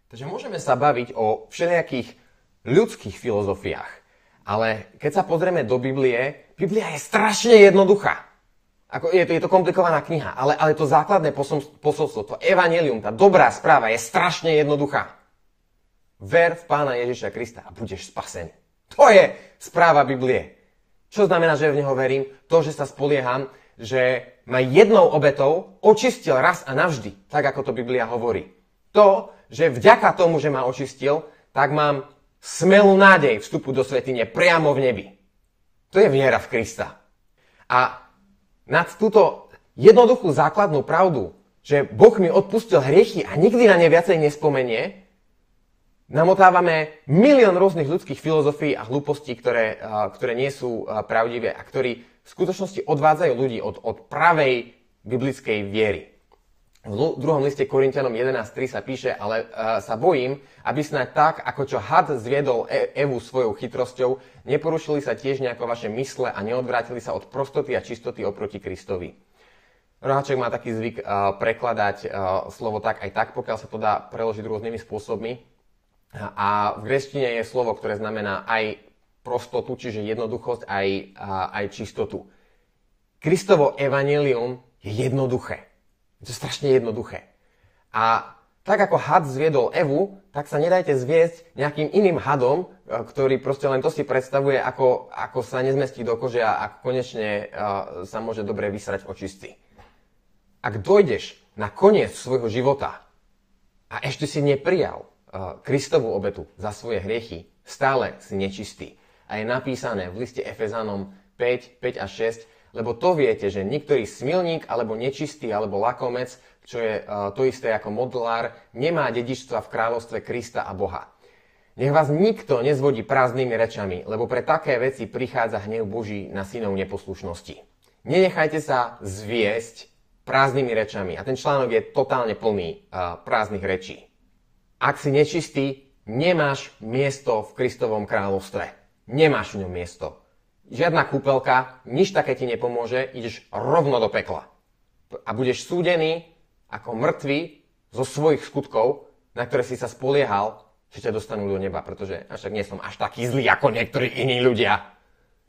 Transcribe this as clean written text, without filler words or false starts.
Takže môžeme sa baviť o všelijakých ľudských filozofiách, ale keď sa pozrieme do Biblie, Biblia je strašne jednoduchá. Je to komplikovaná kniha, ale to základné posolstvo, to evanjelium, tá dobrá správa je strašne jednoduchá. Ver v Pána Ježiša Krista a budeš spasený. To je správa Biblie. Čo znamená, že v Neho verím? To, že sa spolieham, že ma jednou obetou očistil raz a navždy, tak ako to Biblia hovorí. To, že vďaka tomu, že ma očistil, tak mám smelú nádej vstupu do svätyne priamo v nebi. To je viera v Krista. A nad túto jednoduchú základnú pravdu, že Boh mi odpustil hriechy a nikdy na ne viacej nespomenie, namotávame milión rôznych ľudských filozofií a hlúpostí, ktoré nie sú pravdivé a ktorí v skutočnosti odvádzajú ľudí od pravej biblickej viery. V druhom liste Korinťanom 11.3 sa píše, ale sa bojím, aby snáď tak, ako čo had zviedol Evu svojou chytrosťou, neporušili sa tiež nejako vaše mysle a neodvrátili sa od prostoty a čistoty oproti Kristovi. Roháček má taký zvyk prekladať slovo tak aj tak, pokiaľ sa to dá preložiť rôznymi spôsobmi. A v gréčtine je slovo, ktoré znamená aj prostotu, čiže jednoduchosť, aj čistotu. Kristovo evanjelium je jednoduché. Je to strašne jednoduché. A tak ako had zviedol Evu, tak sa nedajte zviesť nejakým iným hadom, ktorý proste len to si predstavuje, ako sa nezmestí do kože a ako konečne sa môže dobre vysrať očistí. Ak dojdeš na koniec svojho života a ešte si neprijal Kristovú obetu za svoje hriechy, stále si nečistý. A je napísané v liste Efezanom 5 a 6, lebo to viete, že niektorý smilník, alebo nečistý, alebo lakomec, čo je to isté ako modlár, nemá dedičstva v kráľovstve Krista a Boha. Nech vás nikto nezvodí prázdnymi rečami, lebo pre také veci prichádza hnev Boží na synov neposlušnosti. Nenechajte sa zviesť prázdnymi rečami. A ten článok je totálne plný prázdnych rečí. Ak si nečistý, nemáš miesto v Kristovom kráľovstve. Nemáš v ňom miesto. Žiadna kúpelka, nič také ti nepomôže, ideš rovno do pekla. A budeš súdený ako mŕtvy zo svojich skutkov, na ktoré si sa spoliehal, že ťa dostanú do neba, pretože však nie som až taký zlý ako niektorí iní ľudia.